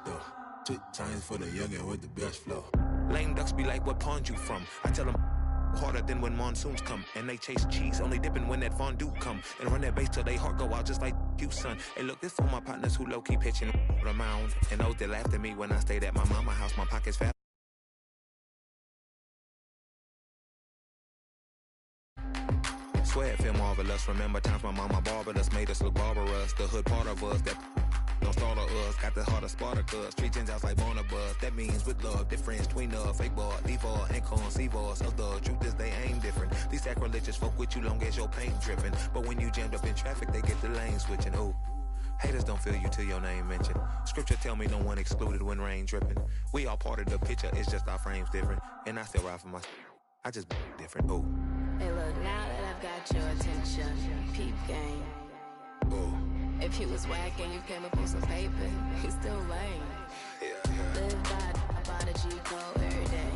though. Took times for the youngin' with the best flow. Lame ducks be like, what pond you from? I tell them harder than when monsoons come. And they chase cheese, only dipping when that fondue come. And run that bass till they heart go out just like you, son. Hey, look, this for my partners who low-key pitching the mound. And those that laughed at me when I stayed at my mama house, my pockets fat. Swear it feel marvelous. Remember times my mama barbered us, made us look barbarous. The hood part of us that don't start of us. Got the heart of Spartacus. Street gens out like Barnabas. That means with love, difference between us. Fake boy, leave all, and conceive us. Of the truth is they ain't different. These sacrilegious folk with you long as your paint dripping. But when you jammed up in traffic, they get the lane switching. Ooh. Haters don't feel you till your name mentioned. Scripture tell me no one excluded when rain dripping. We all part of the picture, it's just our frames different. And I still ride for my I just different. Ooh. Hey look, now that I've got your attention, peep game. Ooh. If you was whack and you came up on some paper, you still lame. Yeah. Live by the G code every day.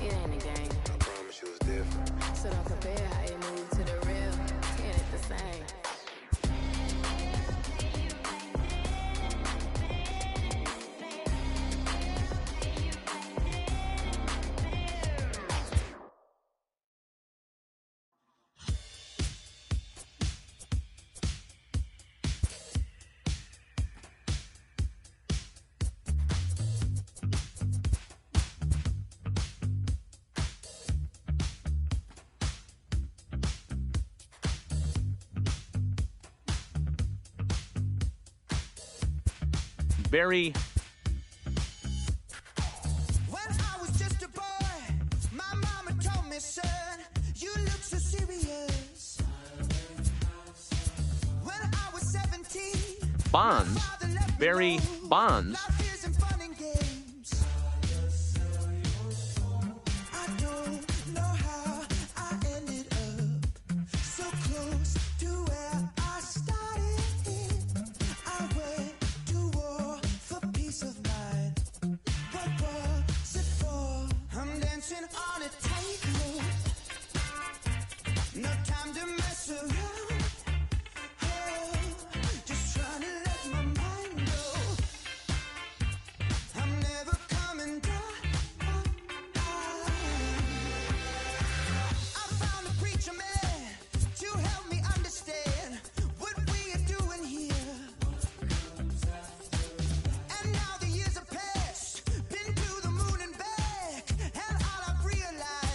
It ain't a game. I promise you it's different. So don't compare how you move to the real. It ain't the same. Very When I was just a boy, my mama told me, son, you look so serious. When I was 17, Bonds, very Bonds. life isn't fun and games. I don't know how I ended up so close to where I started. I went to war for peace of mind. What was it for? I'm dancing on a tightrope. No time to mess around. Oh, just trying to let my mind go. I'm never coming down. I found a preacher man to help me understand what we are doing here. And now the years have passed, been to the moon and back, and all I've realized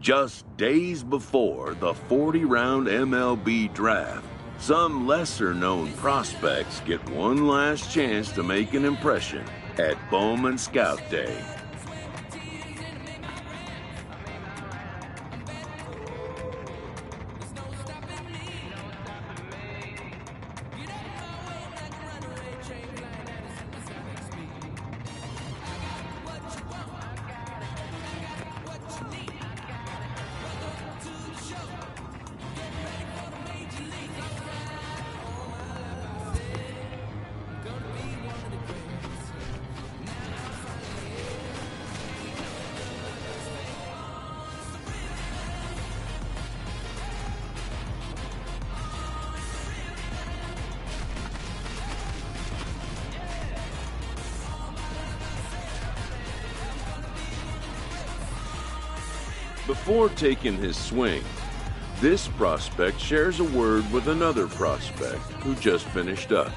Just days before the 40-round MLB draft, some lesser-known prospects get one last chance to make an impression at Bowman Scout Day. Before taking his swing, this prospect shares a word with another prospect who just finished up.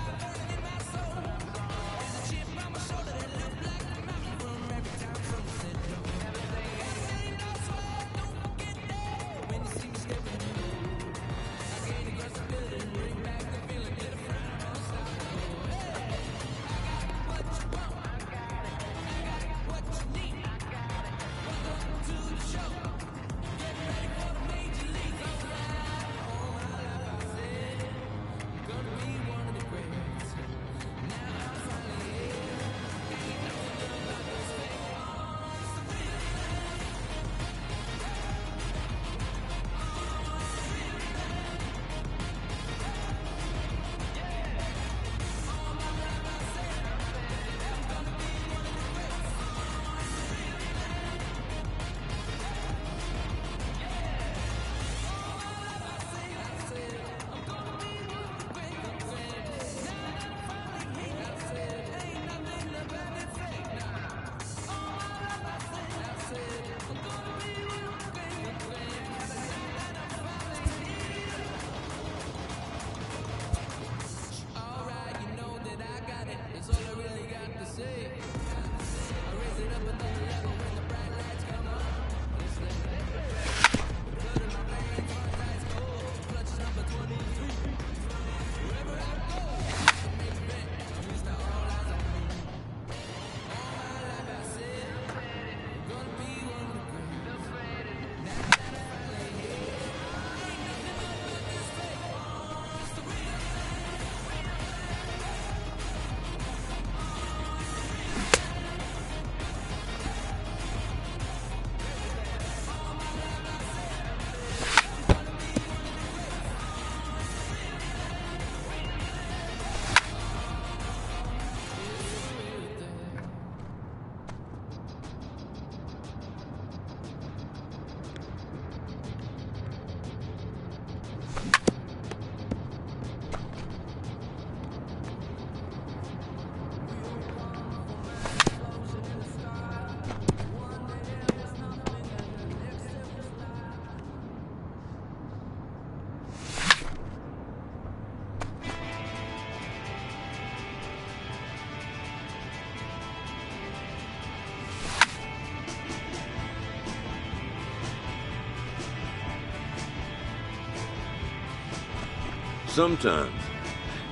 Sometimes,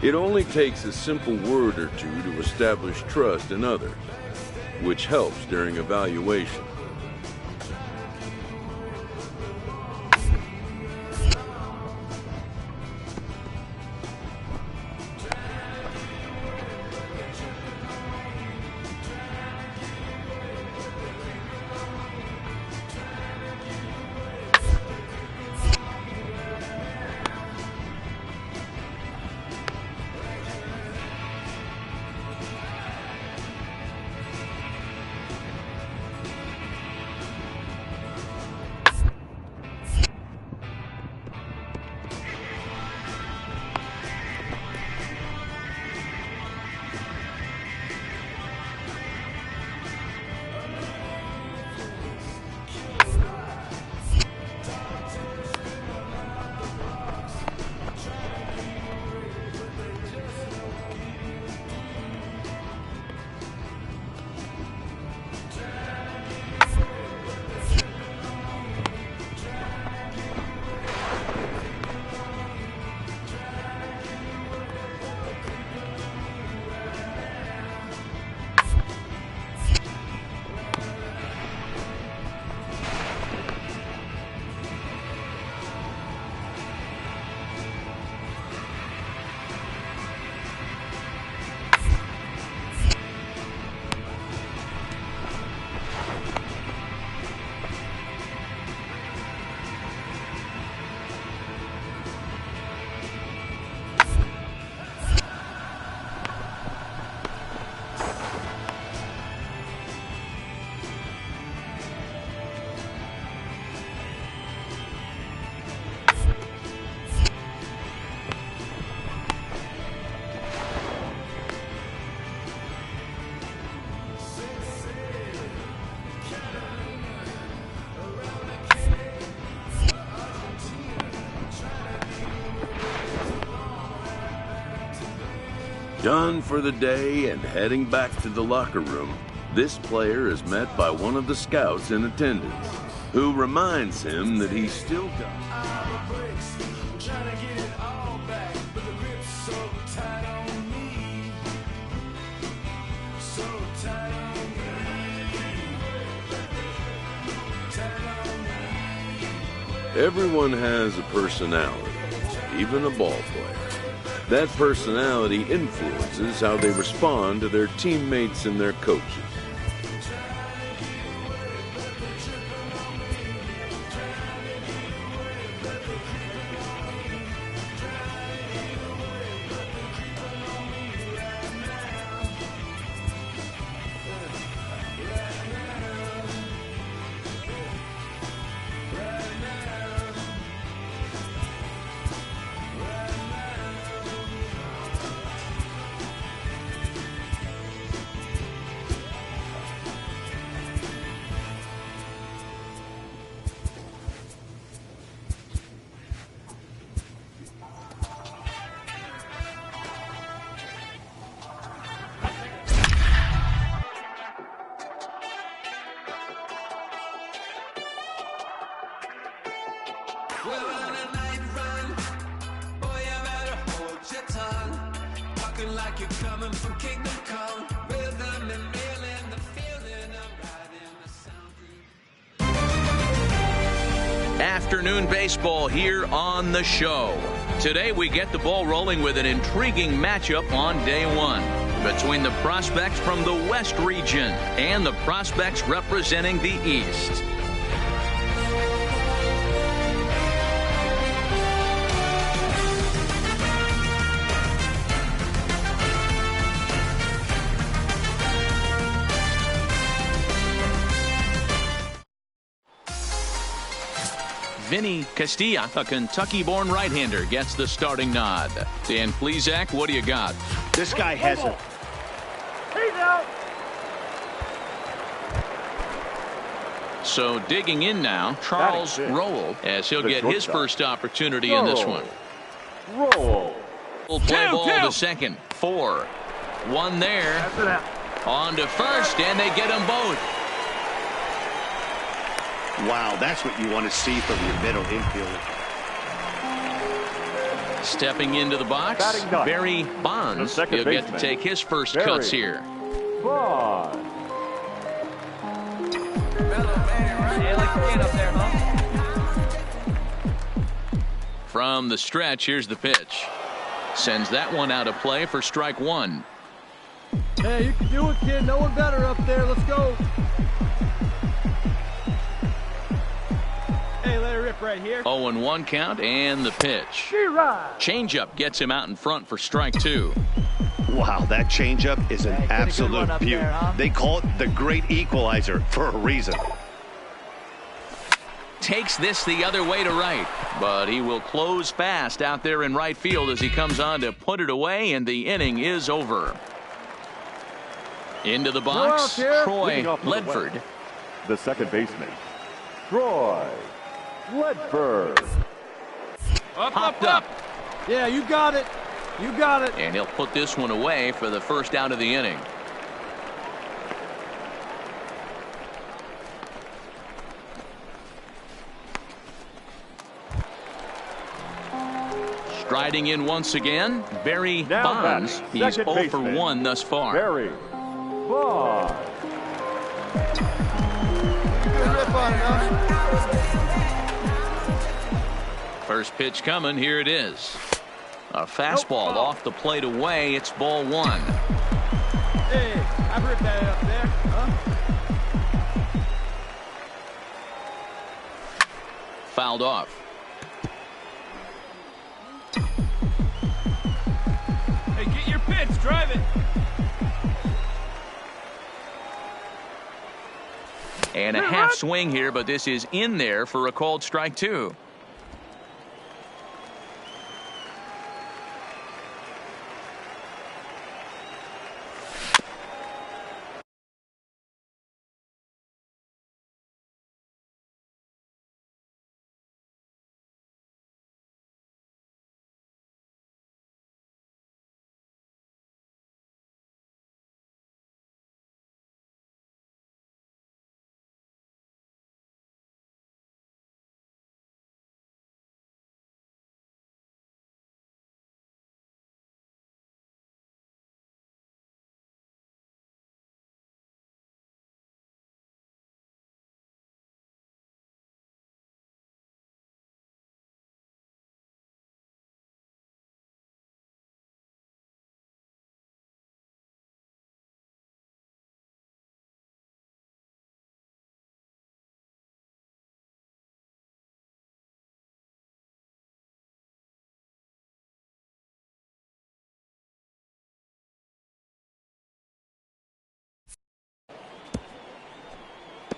it only takes a simple word or two to establish trust in others, which helps during evaluation. Done for the day and heading back to the locker room, this player is met by one of the scouts in attendance, who reminds him that he's still got... Everyone has a personality, even a ball player. That personality influences how they respond to their teammates and their coaches. Afternoon baseball here on the show. Today we get the ball rolling with an intriguing matchup on day one between the prospects from the West region and the prospects representing the East. Vinny Castilla, a Kentucky-born right-hander, gets the starting nod. Dan Plesac, what do you got? This guy has a... He's out. So digging in now, Charles Rowell, as he'll get his first opportunity in this one. Roll. Will play ball to second. 4. 1 there. On to first, and they get them both. Wow, that's what you want to see from your middle infielder. Stepping into the box, Barry Bonds. He'll get to take his first cuts here. From the stretch, here's the pitch. Sends that one out of play for strike 1. Hey, you can do it, kid. No one better up there. Let's go. Hey, let it rip right here. 0-1 count and the pitch. Changeup gets him out in front for strike 2. Wow, that changeup is an absolute beauty. They call it the great equalizer for a reason. Takes this the other way to right, but he will close fast out there in right field as he comes on to put it away, and the inning is over. Into the box, Troy Ledford. The second baseman, Troy Ledford. Popped up. Yeah, you got it. You got it. And he'll put this one away for the first out of the inning. Striding in once again, Barry Bonds. He's 0 for 1 thus far. Barry Bonds. First pitch coming. Here it is. A fastball off the plate away. It's ball 1. Hey, I ripped that up there. Huh? Fouled off. Hey, get your pitch. Drive it. And a half swing here, but this is in there for a called strike 2.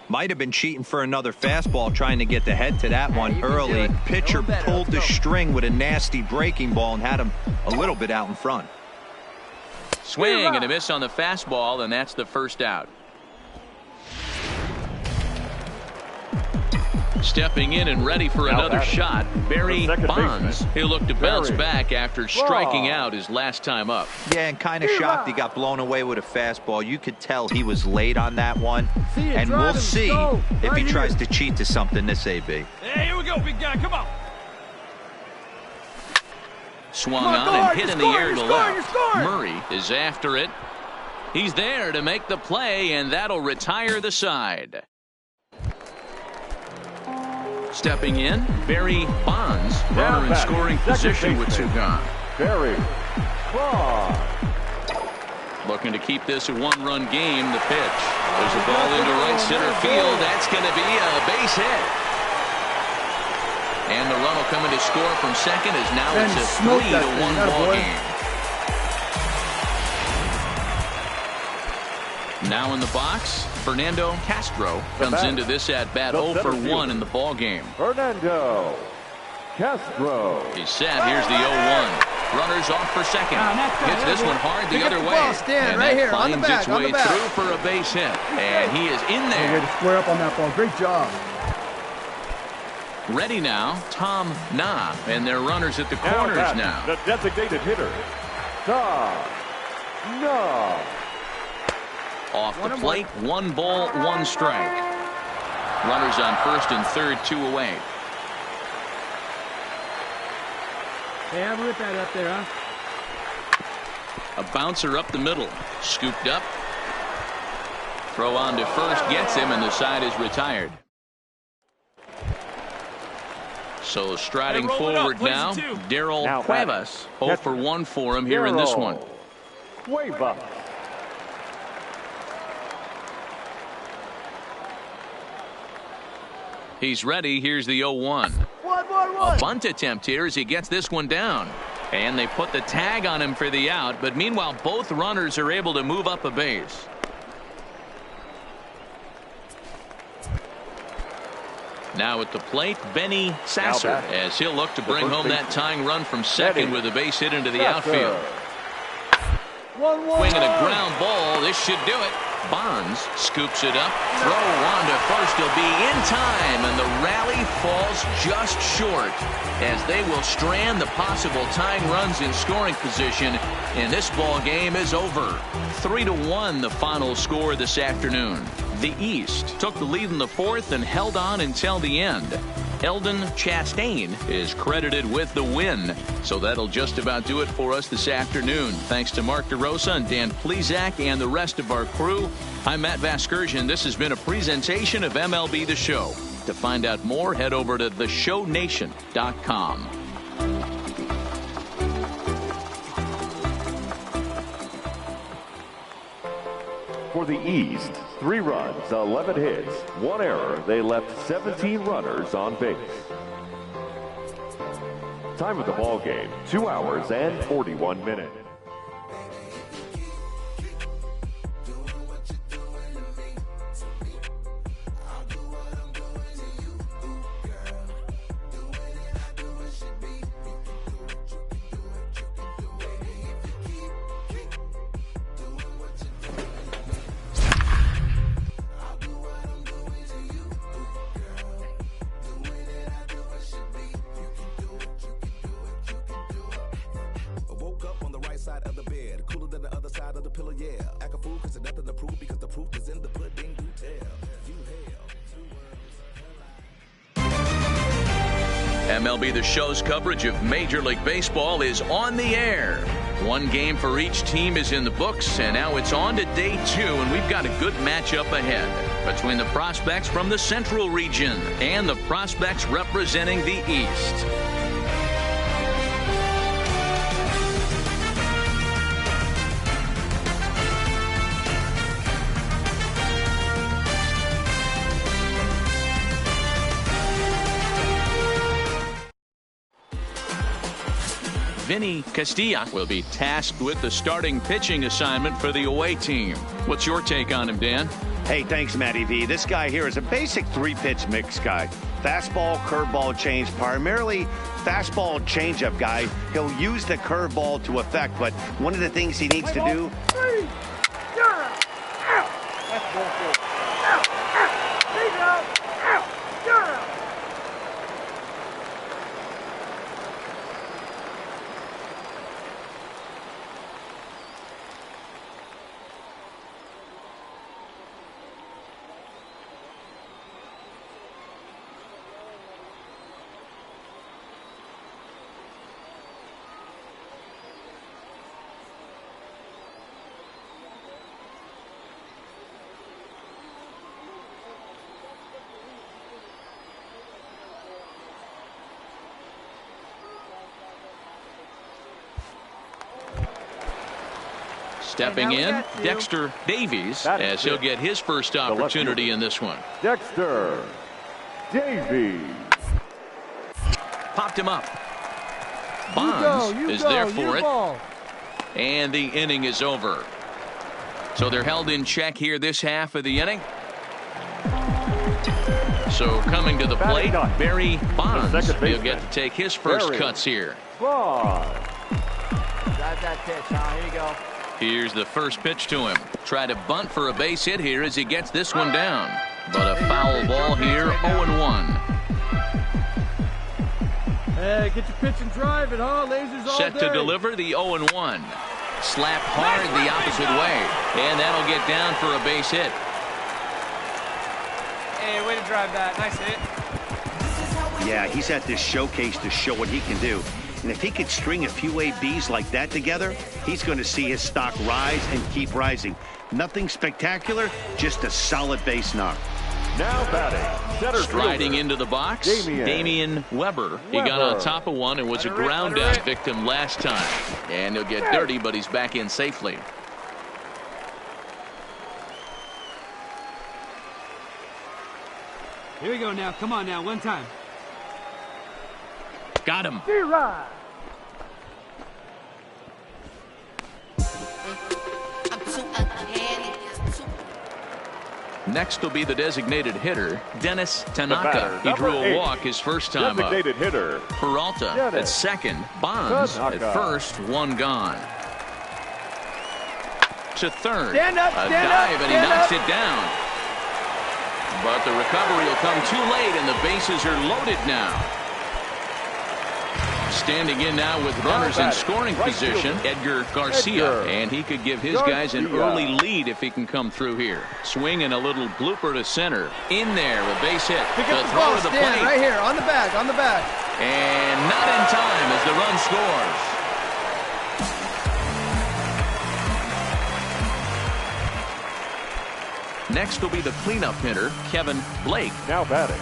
Might have been cheating for another fastball, trying to get the head to that one early. Pitcher pulled the string with a nasty breaking ball and had him a little bit out in front. Swing and a miss on the fastball, and that's the first out. Stepping in and ready for another shot, Barry Bonds. He'll look to bounce back after striking out his last time up. Yeah, and kind of shocked he got blown away with a fastball. You could tell he was late on that one. And we'll see if he tries to cheat to something this AB. Hey, here we go, big guy. Come on. Swung on and hit in the air to left. Murray is after it. He's there to make the play, and that'll retire the side. Stepping in, Barry Bonds, runner in scoring position with two gone. Barry Bonds. Looking to keep this a one-run game. The pitch. There's a ball into right center field. That's going to be a base hit. And the run will come in to score from second as now it's a 3-1 ball game. Now in the box, Fernando Castro comes into this at bat 0 for 1 in the ball game. Fernando Castro. He's set. Here's the 0-1. Runners off for second. Hits this one hard the other way. And that finds its way through for a base hit. And he is in there. You had to square up on that ball. Great job. Ready now, Tom Na, and their runners at the corners now. The designated hitter, Tom Na. Off the plate, 1 ball, 1 strike. Runners on first and third, 2 away. Hey, have a rip that up there, huh? A bouncer up the middle, scooped up. Throw on to first, gets him, and the side is retired. So striding forward now, Daryl Cuevas. 0 for 1 for him here in this one. Cuevas. He's ready. Here's the 0-1. A bunt attempt here as he gets this one down. And they put the tag on him for the out. But meanwhile, both runners are able to move up a base. Now at the plate, Benny Sasser, as he'll look to bring home that tying run from second with a base hit into the outfield. Swinging a ground ball. This should do it. Bonds scoops it up. Throw on to first. He'll be in time, and the rally falls just short as they will strand the possible tying runs in scoring position, and this ball game is over. 3-1 the final score this afternoon. The East took the lead in the fourth and held on until the end. Eldon Chastain is credited with the win. So that'll just about do it for us this afternoon. Thanks to Mark DeRosa and Dan Plezak and the rest of our crew. I'm Matt Vasgersian. This has been a presentation of MLB The Show. To find out more, head over to theshownation.com. For the East, 3 runs, 11 hits, 1 error. They left 17 runners on base. Time of the ball game, 2 hours and 41 minutes. MLB The Show's coverage of Major League Baseball is on the air. 1 game for each team is in the books, and now it's on to day 2, and we've got a good matchup ahead between the prospects from the Central region and the prospects representing the East. Vinny Castilla will be tasked with the starting pitching assignment for the away team. What's your take on him, Dan? Hey, thanks, Matty V. This guy here is a basic 3-pitch mix guy. Fastball, curveball, change, primarily fastball changeup guy. He'll use the curveball to effect, but one of the things he needs to do. Stepping in, Dexter Davies, as he'll get his first opportunity in this one. Dexter Davies. Popped him up. Bonds is there for it. And the inning is over. So they're held in check here this half of the inning. So coming to the plate, Barry Bonds. He'll get to take his first cuts here. Bonds. Drive that pitch, huh? Here you go. Here's the first pitch to him. Try to bunt for a base hit here as he gets this one down. But a foul ball here, 0-1. Hey, get your pitch and drive it, huh? Lasers all Set day. to deliver the 0-1. Slap hard the opposite way. And that'll get down for a base hit. Hey, way to drive that. Nice hit. Yeah, he's at this showcase to show what he can do. And if he could string a few ABs like that together, he's going to see his stock rise and keep rising. Nothing spectacular, just a solid base knock. Now batting, center Striding fielder, into the box, Damian Weber. He got on top of one and was a ground out victim last time. And he'll get dirty, but he's back in safely. Here we go now. Come on now. One time. Got him. Next will be the designated hitter, Dennis Tanaka. He drew a walk his first time up. Designated hitter, Peralta at second. Bonds at first. One gone. To third. Stand up, a stand dive, up, and he stand knocks up. it down. But the recovery will come too late, and the bases are loaded now. Standing in now with runners in scoring position, Edgar Garcia. And he could give his guys an early lead if he can come through here. Swing and a little blooper to center. In there, a base hit. Pick The up the throw ball, to the stand plate. right here, on the back, on the back. And not in time as the run scores. Next will be the cleanup hitter, Kevin Blake. now batting,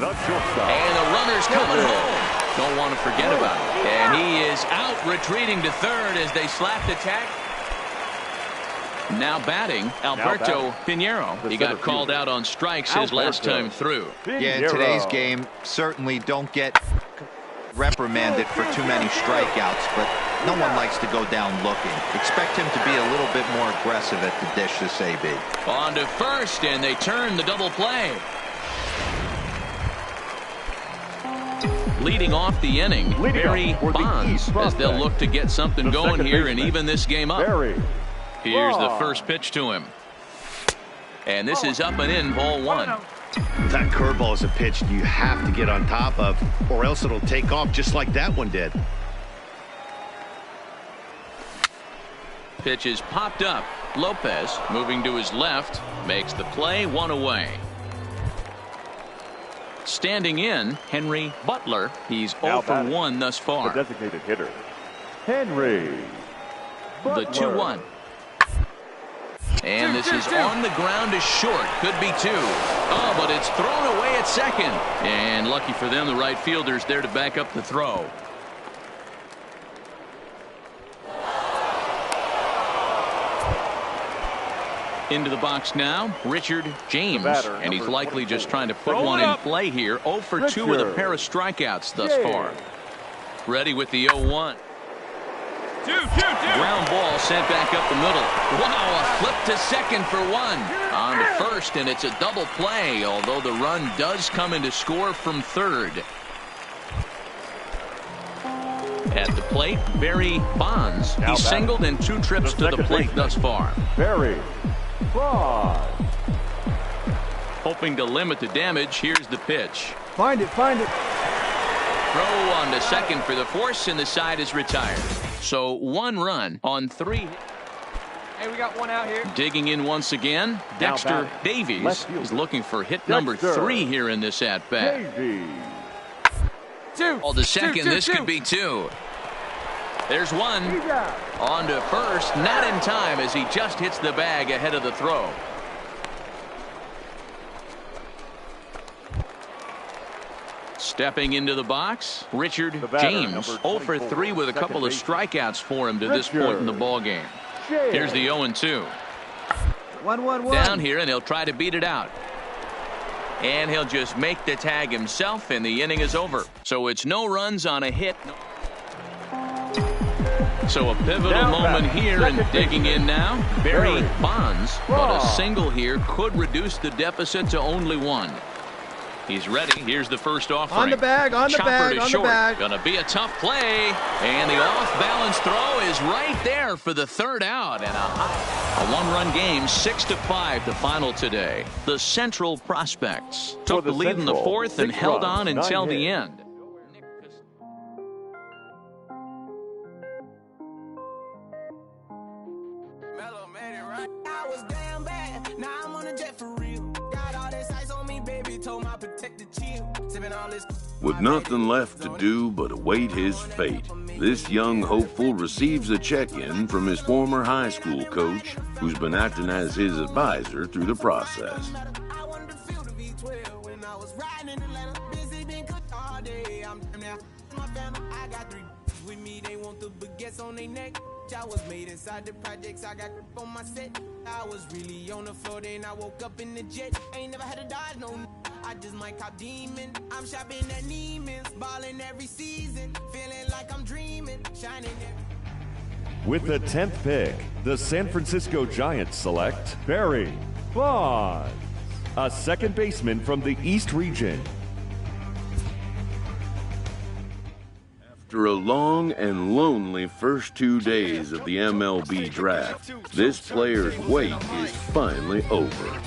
the shortstop. And the runner's coming home. Don't want to forget about it. And he is out, retreating to third as they slap the tack. Now batting, Alberto Pinheiro. He got called out on strikes his last time through. Yeah, in today's game, certainly don't get reprimanded for too many strikeouts, but no one likes to go down looking. Expect him to be a little bit more aggressive at the dish this AB. On to first, and they turn the double play. Leading off the inning, Barry Bonds, as they'll look to get something going here and even this game up. Here's the first pitch to him. And this is up and in, ball one. That curveball is a pitch you have to get on top of, or else it'll take off just like that one did. Pitch is popped up. Lopez moving to his left, makes the play, one away. Standing in, Henry Butler. He's 0 for 1 thus far. The designated hitter, Henry Butler. The 2-1. And this is on the ground to short. Could be two. Oh, but it's thrown away at second. And lucky for them, the right fielder's there to back up the throw. Into the box now, Richard James. And he's likely just trying to put one in play here. 0 for 2 with a pair of strikeouts thus far. Ready with the 0-1. Ground ball sent back up the middle. Wow, a flip to second for one. On to first, and it's a double play, although the run does come in to score from third. At the plate, Barry Bonds. He singled in 2 trips to the plate thus far. Barry Bonds. Hoping to limit the damage, here's the pitch. Find it, find it. Throw on to second for the force, and the side is retired. So 1 run on 3. Hey, we got one out here. Digging in once again, Dexter Davies is looking for hit number 3 here in this at-bat. All to second, this could be 2. There's 1. On to first, not in time as he just hits the bag ahead of the throw. Stepping into the box, Richard James, 0 for 3 with a couple of strikeouts for him to this point in the ballgame. Here's the 0-2. 1-1-1. Down here, and he'll try to beat it out. And he'll just make the tag himself, and the inning is over. So it's no runs on a hit. So a pivotal moment here, and digging in now, Barry Bonds. But a single here could reduce the deficit to only 1. He's ready. Here's the first offering. On the bag, on the bag, on the bag. Gonna be a tough play. And the off-balance throw is right there for the 3rd out. And a 1-run game, 6-5 the final today. The Central Prospects took the lead in the 4th and held on until the end. I was damn bad. Now I'm on a jet for real. Got all this ice on me, baby. Told my protector chill. Sipping all this. With nothing left to do but await his fate, this young hopeful receives a check-in from his former high school coach, who's been acting as his advisor through the process. I wanted to feel the V12 when I was riding in Atlanta. Busy been cooked all day. I'm now my family. I got 3 with me. They want the baguettes on their neck. I was made inside the projects. I got grip on my set. I was really on the floor. Then I woke up in the jet. Ain't never had to dodge no. I just might cop demon. I'm shopping at Neiman's, balling every season, feeling like I'm dreaming, shining every. With the 10th pick, the San Francisco Giants select Barry Bonds, a second baseman from the East region. After a long and lonely first 2 days of the MLB draft, this player's wait is finally over.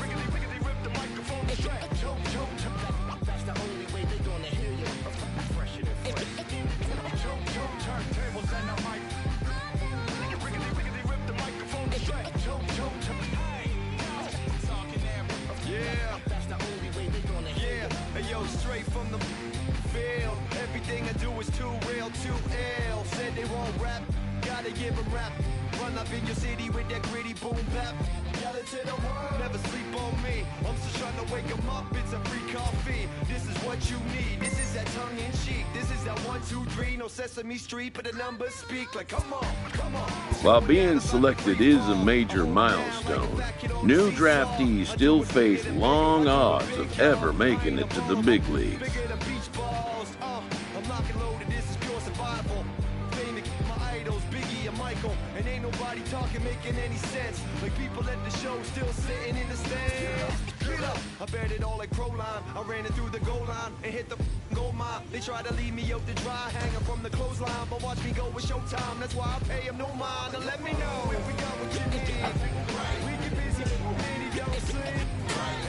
While being selected is a major milestone, new draftees still face long odds of ever making it to the big leagues. I bet it all like pro line. I ran it through the goal line and hit the goal mine. They try to leave me out to dry, hanging from the clothesline, but watch me go with showtime. That's why I pay him no mind. And let me know if we got what you need. We get busy, baby, don't sleep.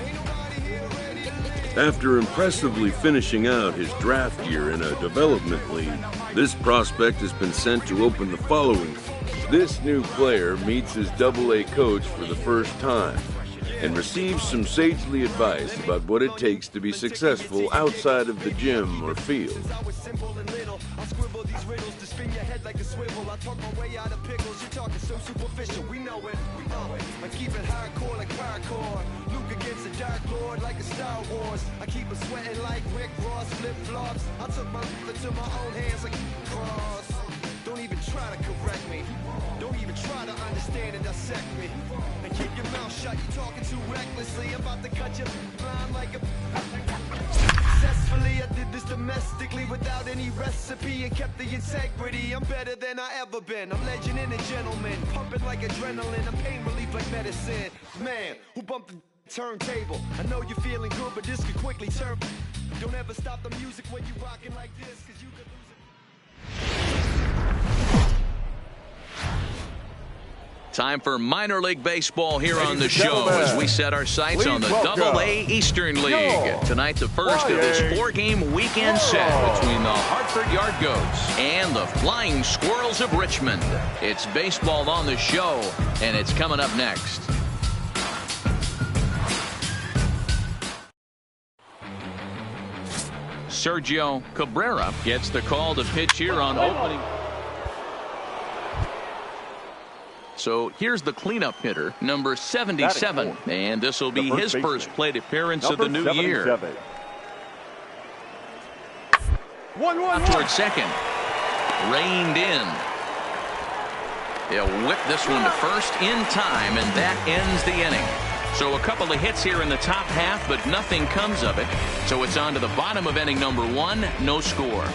Ain't nobody here ready to leave. After impressively finishing out his draft year in a development league, this prospect has been sent to open the following. This new player meets his AA coach for the first time and receives some sagely advice about what it takes to be successful outside of the gym or field. Don't even try to correct me. Don't even try to understand and dissect me. And keep your mouth shut, you talking too recklessly. I'm about to cut your line like a... Successfully, I did this to domestically without any recipe and kept the integrity. I'm better than I ever been. I'm legend and a gentleman, pumping like adrenaline. I'm pain relief like medicine. Man, who bumped the turntable? I know you're feeling good, but this could quickly turn. Don't ever stop the music when you rockin' like this, cause you could lose it. Time for minor league baseball here on the show as we set our sights on the Double-A Eastern League. Tonight, the first of this 4-game weekend set between the Hartford Yard Goats and the Flying Squirrels of Richmond. It's baseball on the show, and it's coming up next. Sergio Cabrera gets the call to pitch here on opening. So here's the cleanup hitter, number 77, and this will be his first plate appearance of the new year. 1-1 Towards second, reined in. He'll whip this one to first in time, and that ends the inning. So a couple of hits here in the top half, but nothing comes of it. So it's on to the bottom of inning number 1, no score.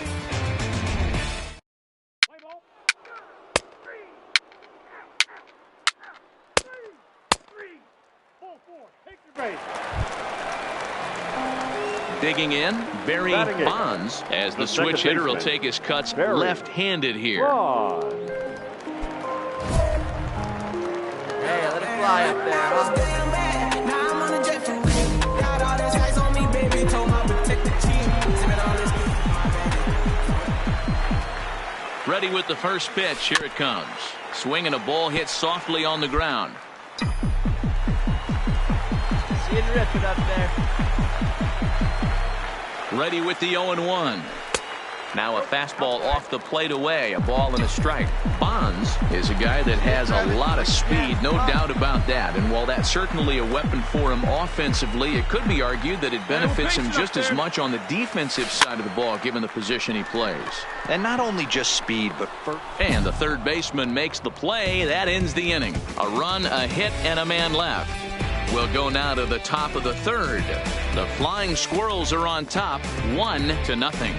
Digging in, Barry Bonds, as the switch hitter will take his cuts left-handed here. Hey, let it fly up there, huh? Ready with the first pitch. Here it comes. Swinging a ball hit softly on the ground. Seeing Richard up there. Ready with the 0-1. Now a fastball off the plate away. A ball and a strike. Bonds is a guy that has a lot of speed, no doubt about that. And while that's certainly a weapon for him offensively, it could be argued that it benefits him just as much on the defensive side of the ball, given the position he plays. And not only just speed, but and the third baseman makes the play. That ends the inning. A run, a hit, and a man left. We'll go now to the top of the third. The Flying Squirrels are on top, 1-0.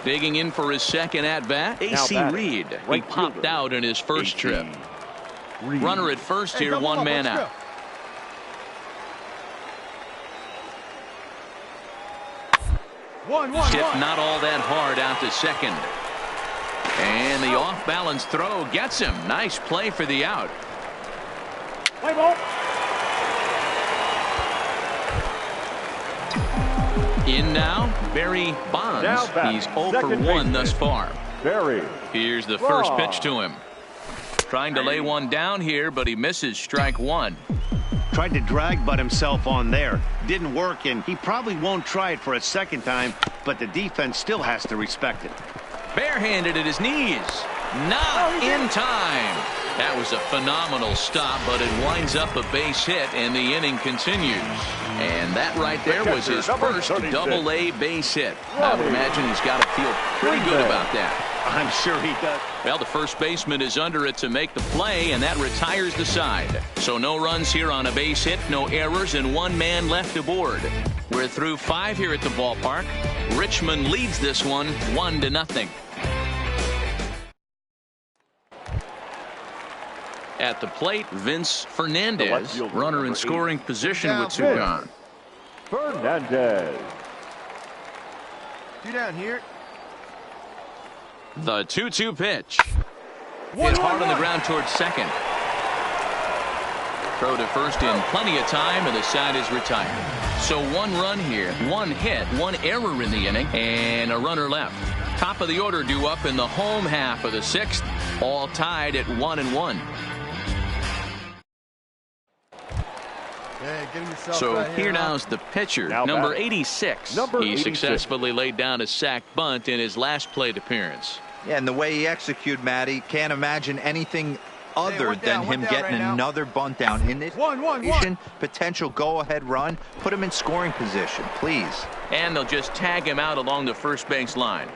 Digging in for his second at-bat, A.C. Reed. He popped out in his first trip. Runner at first here, one man out. Tipped not all that hard out to second. And the off-balance throw gets him. Nice play for the out. Play ball. In now, Barry Bonds. He's 0 for 1 thus far. Here's the first pitch to him. Trying to lay one down here, but he misses strike 1. Tried to drag butt himself on there. Didn't work, and he probably won't try it for a second time, but the defense still has to respect it. Barehanded at his knees. Not in time. That was a phenomenal stop, but it winds up a base hit, and the inning continues. And that right there was his first Double-A base hit. I would imagine he's got to feel pretty good about that. I'm sure he does. Well, the first baseman is under it to make the play, and that retires the side. So no runs here on a base hit, no errors, and one man left aboard. We're through 5 here at the ballpark. Richmond leads this one 1-0. At the plate, Vince Fernandez, runner in scoring position with 2 gone. Fernandez. 2 down here. The 2-2 pitch. Hit hard on the ground towards second. Throw to first in plenty of time, and the side is retired. So 1 run here, 1 hit, 1 error in the inning, and a runner left. Top of the order due up in the home half of the 6th, all tied at 1-1. So here now's the pitcher, number 86. He successfully laid down a sac bunt in his last plate appearance. Yeah, and the way he executed, Matty, can't imagine anything other than him getting another bunt down in this position. Potential go-ahead run. Put him in scoring position, please. And they'll just tag him out along the first base line.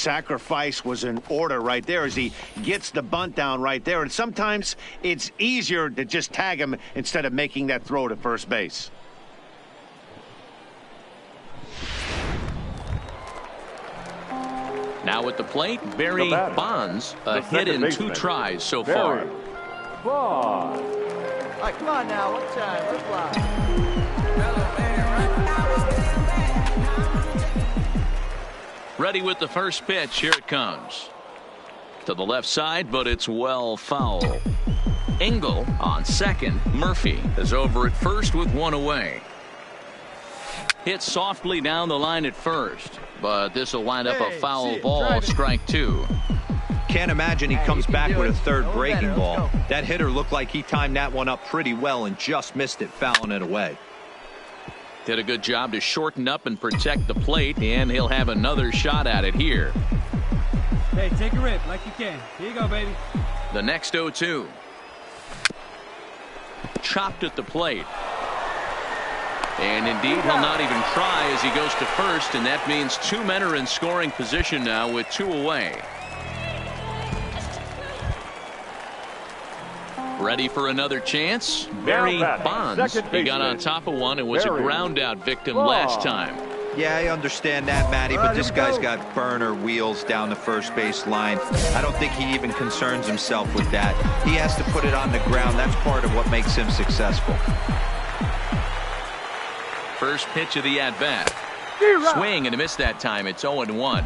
sacrifice was in order right there as he gets the bunt down right there. And sometimes it's easier to just tag him instead of making that throw to first base. Now at the plate, Barry Bonds, a hit in 2 tries so far. All right, come on now. One time. Let's fly. Ready with the first pitch. Here it comes. To the left side, but it's well foul. Engel on second. Murphy is over at first with 1 away. Hit softly down the line at first, but this will wind up a foul ball. Strike 2. Can't imagine he comes back with a third breaking ball. That hitter looked like he timed that one up pretty well and just missed it, fouling it away. Did a good job to shorten up and protect the plate, and he'll have another shot at it here. Hey, take a rip like you can. Here you go, baby. The next 0-2. Chopped at the plate. And indeed, he'll not even try as he goes to first, and that means 2 men are in scoring position now with 2 away. Ready for another chance? Barry Bonds. He got on top of one and was a ground out victim last time. Yeah, I understand that, Matty, but this guy's got burner wheels down the first base line. I don't think he even concerns himself with that. He has to put it on the ground. That's part of what makes him successful. First pitch of the at-bat. Swing and a miss that time. It's 0-1.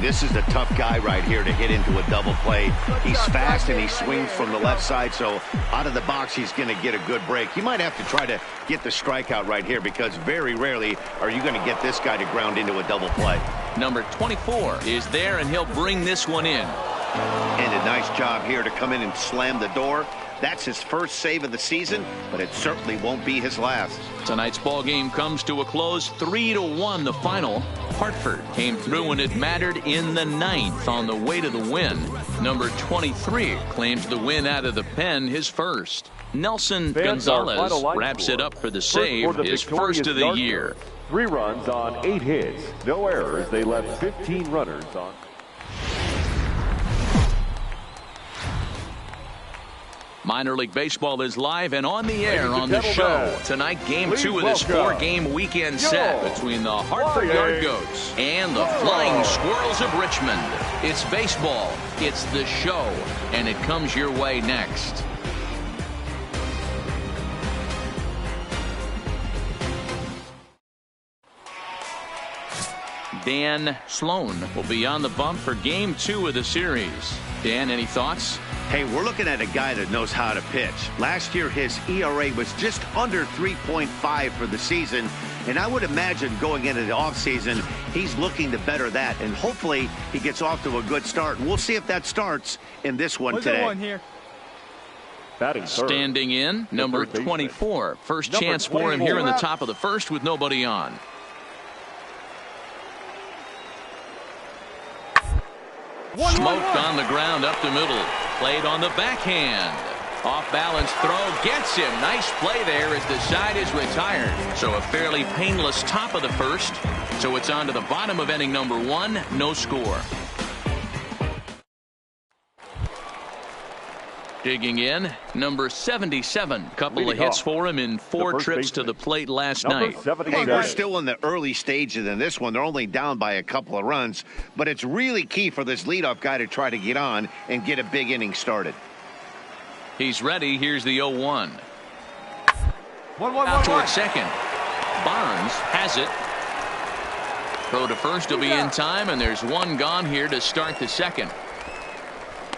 This is a tough guy right here to hit into a double play. He's fast and he swings from the left side, so out of the box he's going to get a good break. You might have to try to get the strikeout right here because very rarely are you going to get this guy to ground into a double play. Number 24 is there, and he'll bring this one in. And a nice job here to come in and slam the door. That's his first save of the season, but it certainly won't be his last. Tonight's ball game comes to a close, 3-1 the final. Hartford came through when it mattered in the 9th on the way to the win. Number 23 claims the win out of the pen, his first. Nelson Gonzalez wraps it up for the save, his first of the year. 3 runs on 8 hits, no errors. They left 15 runners on. Minor League Baseball is live and on the air on the show. Tonight, Game 2 of this 4-game weekend set between the Hartford Yard Goats and the Flying Squirrels of Richmond. It's baseball, it's the show, and it comes your way next. Dan Sloan will be on the bump for Game 2 of the series. Dan, any thoughts? Hey, we're looking at a guy that knows how to pitch. Last year, his ERA was just under 3.5 for the season, and I would imagine going into the offseason, he's looking to better that, and hopefully he gets off to a good start. And we'll see if that starts in this one today. One here. Standing in, number 24. First chance for him here in the top of the first with nobody on. Smoked on the ground up the middle. Played on the backhand. Off balance throw gets him. Nice play there as the side is retired. So a fairly painless top of the first. So it's on to the bottom of inning number 1. No score. Digging in, number 77. Couple of hits for him in 4 trips to the plate last night. Hey, we're still in the early stages in this one. They're only down by a couple of runs, but it's really key for this leadoff guy to try to get on and get a big inning started. He's ready. Here's the 0-1. Out toward second. Bonds has it. Throw to first will be in time, and there's one gone here to start the second.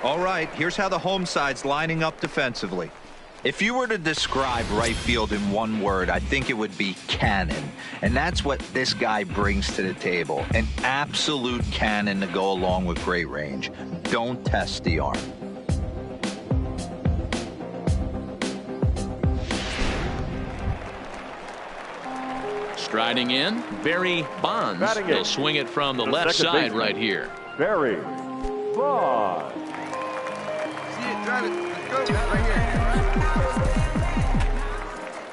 All right, here's how the home side's lining up defensively. If you were to describe right field in one word, I think it would be cannon. And that's what this guy brings to the table. An absolute cannon to go along with great range. Don't test the arm. Striding in, Barry Bonds. He'll swing it from the left side right here. Barry Bonds.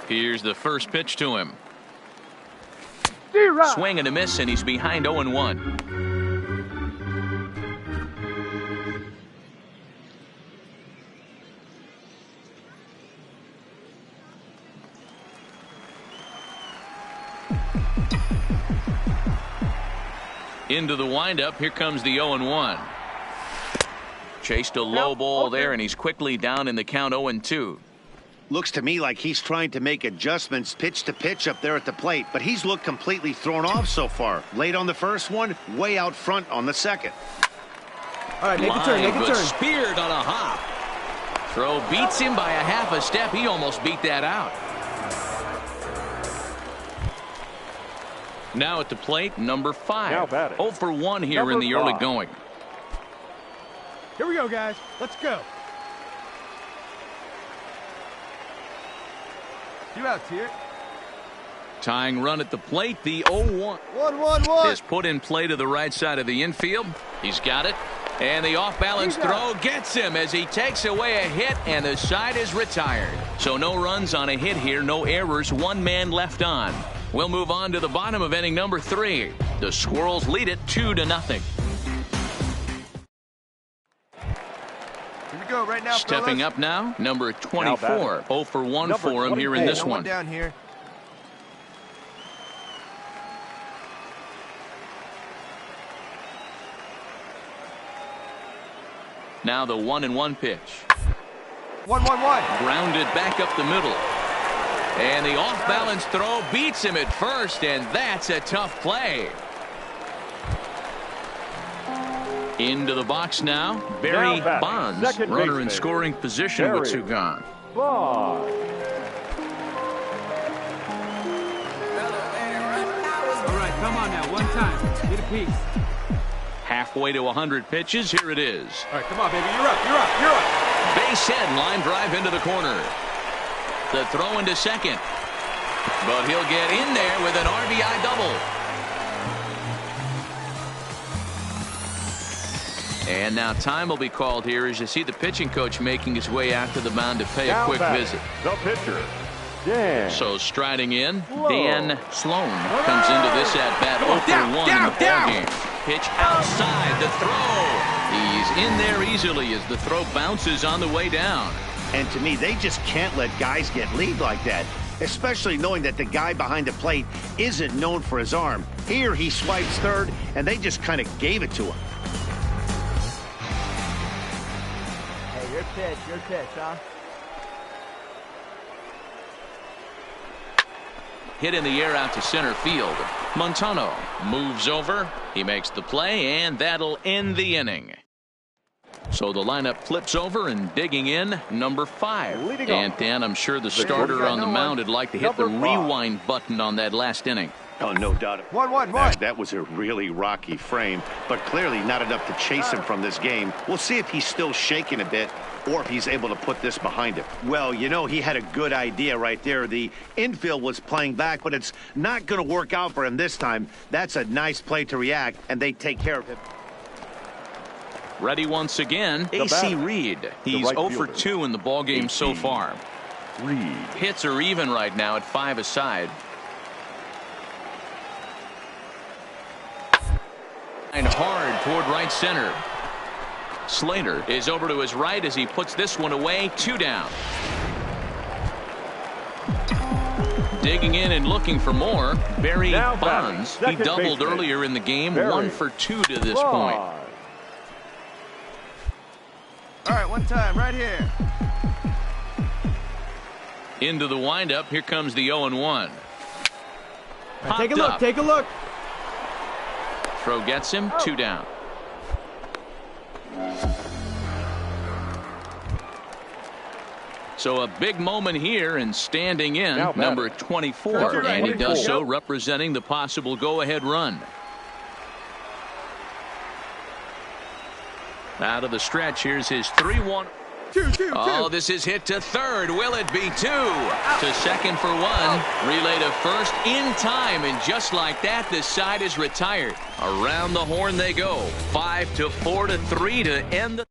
Here's the first pitch to him. Swing and a miss, and he's behind 0-1. Into the windup. Here comes the 0-1. Chased a low ball there, and he's quickly down in the count 0-2. Looks to me like he's trying to make adjustments pitch to pitch up there at the plate, but he's looked completely thrown off so far. Late on the first one, way out front on the second. All right, make a turn, make a turn. Speared on a hop. Throw beats him by a half a step. He almost beat that out. Now at the plate, number 5. 0 for 1 here in the early going. Here we go, guys. Let's go. 2 outs here. Tying run at the plate, the 0-1. 1-1-1. Is put in play to the right side of the infield. He's got it. And the off-balance throw gets him as he takes away a hit, and the side is retired. So no runs on a hit here, no errors, 1 man left on. We'll move on to the bottom of inning number 3. The Squirrels lead it 2-0. Here we go right now, Stepping fellas. up now, number 24. 0 for 1 for him here in this one. Down here. Now the 1-1 pitch. 1-1-1. Grounded back up the middle. And the off-balance throw beats him at first, and that's a tough play. Into the box now, Barry Bonds, runner in scoring position with 2 gone. All right, come on now, 1 time. Get a piece. Halfway to 100 pitches, here it is. All right, come on, baby, you're up, you're up, you're up. Base hit, line drive into the corner. The throw into second. But he'll get in there with an RBI double. And now time will be called here as you see the pitching coach making his way out to the mound to pay a quick visit. The pitcher, Dan. So striding in, Dan Sloan comes into this at-bat 0 for 1 in the ballgame. Pitch outside, the throw. He's in there easily as the throw bounces on the way down. And to me, they just can't let guys get lead like that, especially knowing that the guy behind the plate isn't known for his arm. Here he swipes third, and they just kind of gave it to him. Hey, your pitch, huh? Hit in the air out to center field. Montano moves over. He makes the play, and that'll end the inning. So the lineup flips over and digging in, number 5. And Dan, I'm sure the starter on the mound would like to hit the rewind button on that last inning. Oh, no doubt. 1-1-1. That was a really rocky frame, but clearly not enough to chase him from this game. We'll see if he's still shaking a bit or if he's able to put this behind him. Well, you know, he had a good idea right there. The infield was playing back, but it's not going to work out for him this time. That's a nice play to react, and they take care of him. Ready once again, A.C. Reed. He's 0 for 2 in the ballgame so far. Reed. Hits are even right now at 5 aside. And hard toward right center. Slater is over to his right as he puts this one away. 2 down. Digging in and looking for more, Barry Bonds. He doubled earlier in the game. 1 for 2 to this point. All right, 1 time right here. Into the windup. Here comes the 0-1. Right, take a look, take a look. Throw gets him. 2 down. So a big moment here, and standing in number 24, and he does so representing the possible go-ahead run. Out of the stretch, here's his 3-1. 2-2-2. Oh, this is hit to third. Will it be 2? To second for 1. Relay to first in time, and just like that, the side is retired. Around the horn they go. 5-4 to 3 to end the.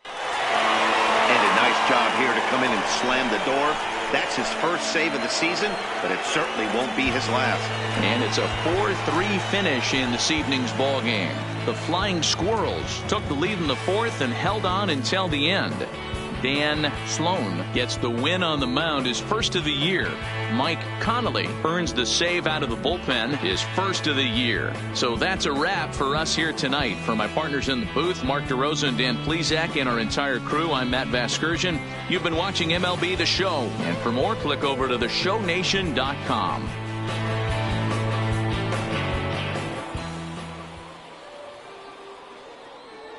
And a nice job here to come in and slam the door. That's his first save of the season, but it certainly won't be his last. And it's a 4-3 finish in this evening's ball game. The Flying Squirrels took the lead in the 4th and held on until the end. Dan Sloan gets the win on the mound, his first of the year. Mike Connolly earns the save out of the bullpen, his first of the year. So that's a wrap for us here tonight. For my partners in the booth, Mark DeRosa and Dan Plesac, and our entire crew, I'm Matt Vasgersian. You've been watching MLB The Show. And for more, click over to theshownation.com.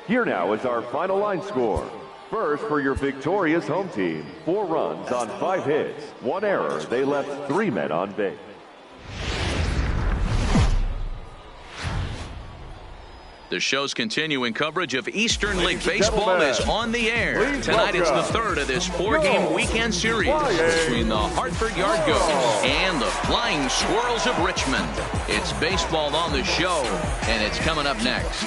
Here now is our final line score. First, for your victorious home team, 4 runs on 5 hits, 1 error. They left 3 men on base. The show's continuing coverage of Eastern League Baseball is on the air. Tonight it's the third of this 4-game weekend series between the Hartford Yard Goats and the Flying Squirrels of Richmond. It's baseball on the show, and it's coming up next.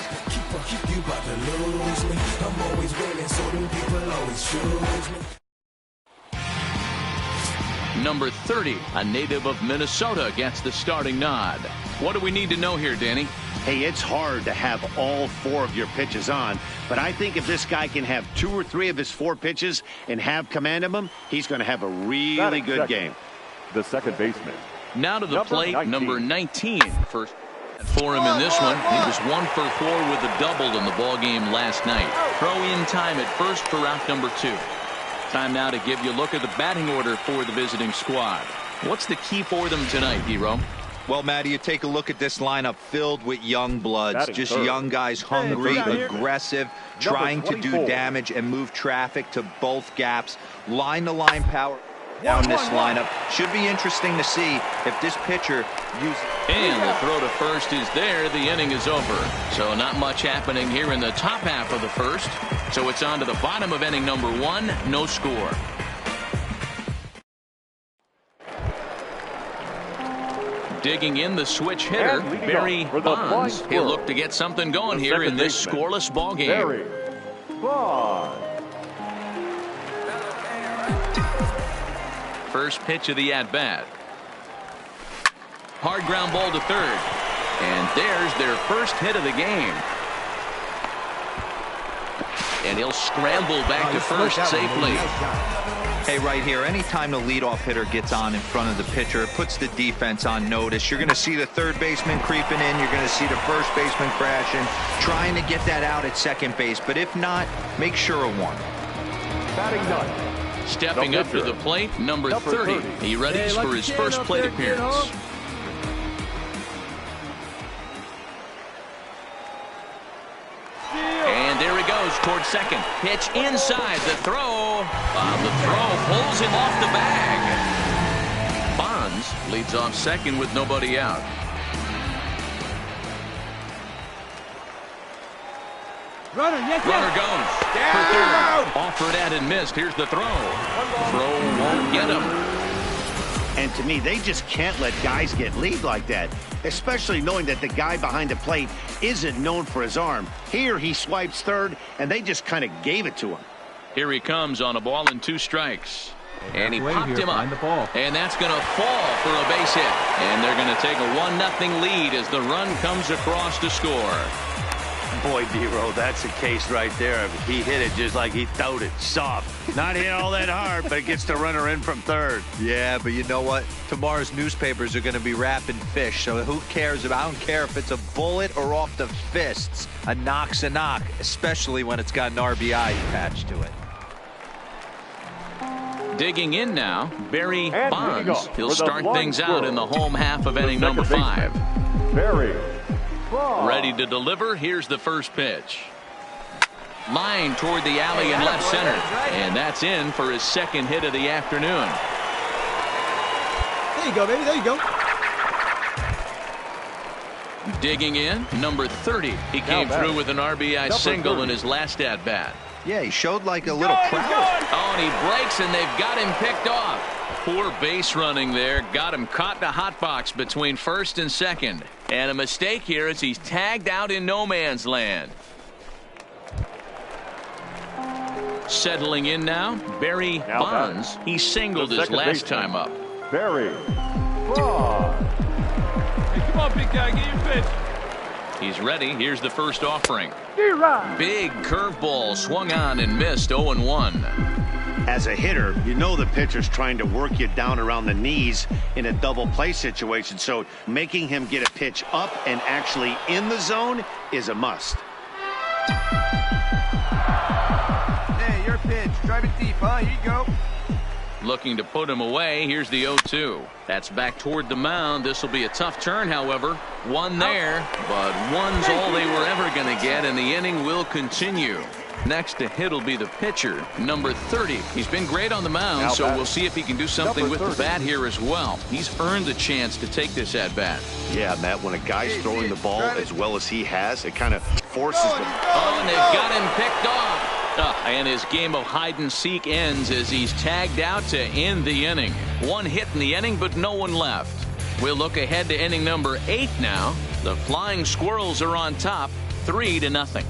Number 30, a native of Minnesota, gets the starting nod. What do we need to know here, Danny? Hey, it's hard to have all 4 of your pitches on, but I think if this guy can have 2 or 3 of his 4 pitches and have command of them, he's going to have a really good game. The second baseman. Now to the plate, number 19. First for him in this one. He was 1 for 4 with a double in the ball game last night. Throw in time at first for out number 2. Time now to give you a look at the batting order for the visiting squad. What's the key for them tonight, Hero? Well, Matty, you take a look at this lineup filled with young bloods, just young guys, hungry, aggressive, trying to do damage and move traffic to both gaps. Line-to-line power down this lineup. Should be interesting to see if this pitcher uses. And the throw to first is there. The inning is over. So not much happening here in the top half of the first. So it's on to the bottom of inning number 1. No score. Digging in, the switch hitter, Barry Bonds. He'll look to get something going here in this scoreless ball game. Barry Bonds. First pitch of the at-bat. Hard ground ball to third. And there's their first hit of the game. And he'll scramble back to first safely. Hey, right here, anytime the leadoff hitter gets on in front of the pitcher, it puts the defense on notice. You're going to see the third baseman creeping in. You're going to see the first baseman crashing, trying to get that out at second base. But if not, make sure of one. Batting ninth. Stepping up to the plate, number 30. He readies for his first plate appearance. And there he goes towards second. Pitch inside. The throw. The throw pulls him off the bag. Bonds leads off second with nobody out. Runner, yes, Runner goes for third. Offered at and missed. Here's the throw. Throw won't get him. And to me, they just can't let guys get lead like that, especially knowing that the guy behind the plate isn't known for his arm. Here he swipes third, and they just kind of gave it to him. Here he comes on a ball and 2 strikes. And he popped him up. And that's going to fall for a base hit. And they're going to take a 1-0 lead as the run comes across to score. Boy, D-Row, that's a case right there. He hit it just like he throwed it, soft. Not hit all that hard, but it gets the runner in from third. Yeah, but you know what? Tomorrow's newspapers are going to be wrapping fish, so who cares about? I don't care if it's a bullet or off the fists. A knock's a knock, especially when it's got an RBI attached to it. Digging in now, Barry Bonds. He'll start things out in the home half of inning number 5. Barry. Ready to deliver. Here's the first pitch. Line toward the alley in left center. And that's in for his second hit of the afternoon. There you go, baby. There you go. Digging in, number 30. He came through with an RBI single in his last at-bat. Yeah, he showed like a little proud. Oh, and he breaks, and they've got him picked off. Poor base running there. Got him caught in a hot box between first and second. And a mistake here as he's tagged out in no man's land. Settling in now, Barry Bonds. He singled his last time up. Barry Bonds. Hey, come on, big guy. Get your pitch. He's ready. Here's the first offering. Big curveball swung on and missed. 0-1. As a hitter, you know the pitcher's trying to work you down around the knees in a double play situation, so making him get a pitch up and actually in the zone is a must. Hey, your pitch. Drive it deep, huh? Here you go. Looking to put him away. Here's the 0-2. That's back toward the mound. This will be a tough turn, however. One there, but one's all they were ever going to get, and the inning will continue. Next to hit will be the pitcher, number 30. He's been great on the mound, so we'll see if he can do something with the bat here as well. He's earned the chance to take this at-bat. Yeah, Matt, when a guy's throwing the ball as well as he has, it kind of forces them. Oh, and they've got him picked off. And his game of hide-and-seek ends as he's tagged out to end the inning. One hit in the inning, but no one left. We'll look ahead to inning number 8 now. The Flying Squirrels are on top, 3-0.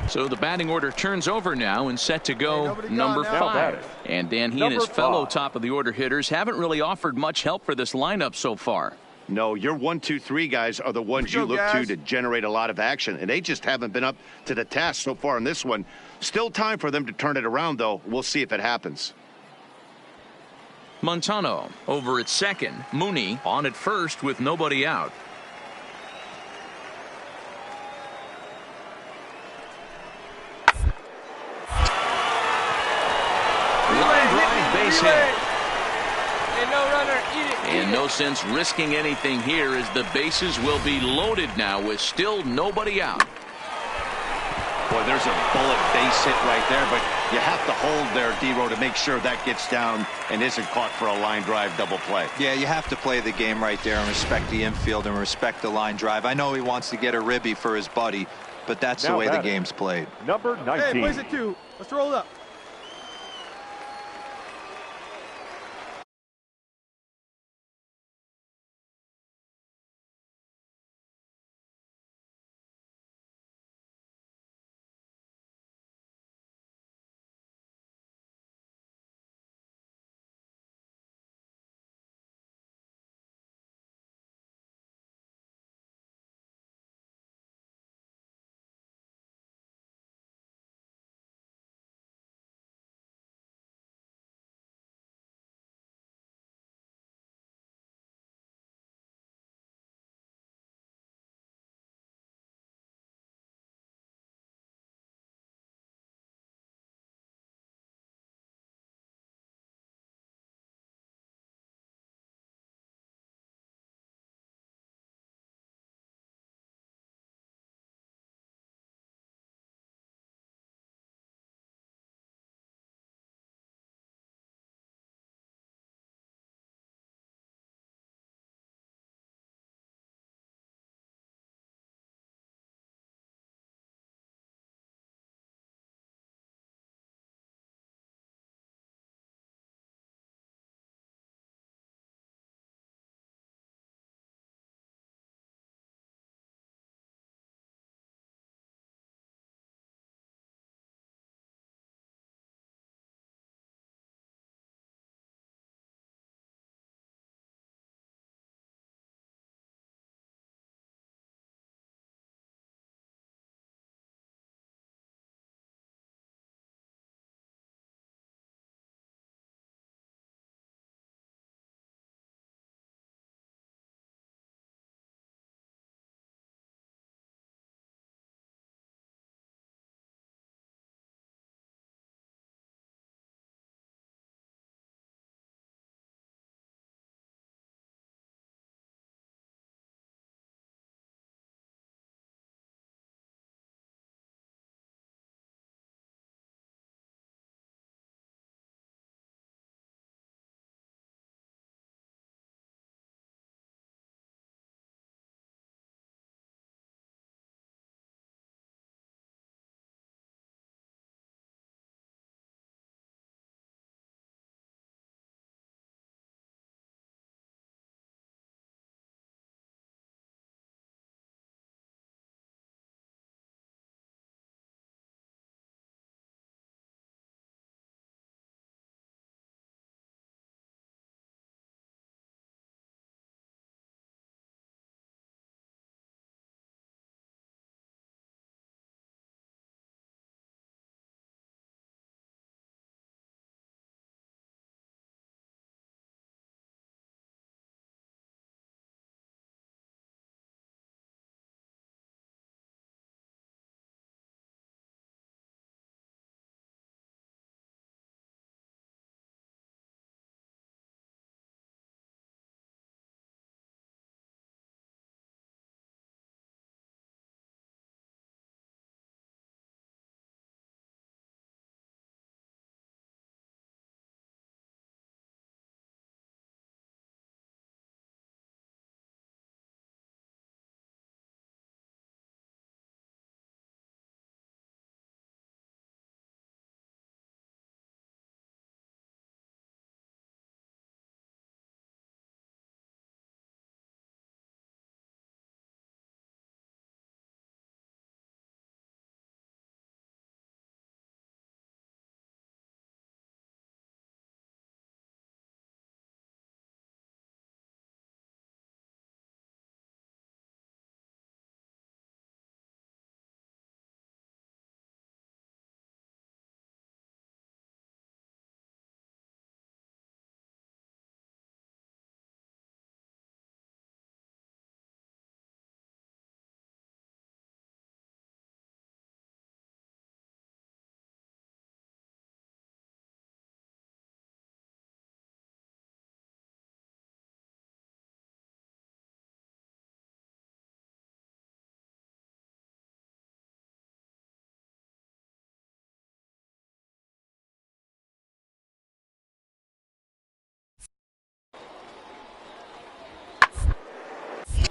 So the batting order turns over now and set to go number 5. And Dan, he and his fellow top of the order hitters haven't really offered much help for this lineup so far. No, your 1, 2, 3 guys are the ones you look to generate a lot of action, and they just haven't been up to the task so far in this one. Still time for them to turn it around, though. We'll see if it happens. Montano over at second. Mooney on at first with nobody out. Line drive, base hit. No runner, eat it. And no sense risking anything here as the bases will be loaded now with still nobody out. Boy, there's a bullet base hit right there, but you have to hold there, D-Row, to make sure that gets down and isn't caught for a line drive double play. Yeah, you have to play the game right there and respect the infield and respect the line drive. I know he wants to get a ribby for his buddy, but that's the way the game's played. Number 19. Hey, plays it 2. Let's roll it up.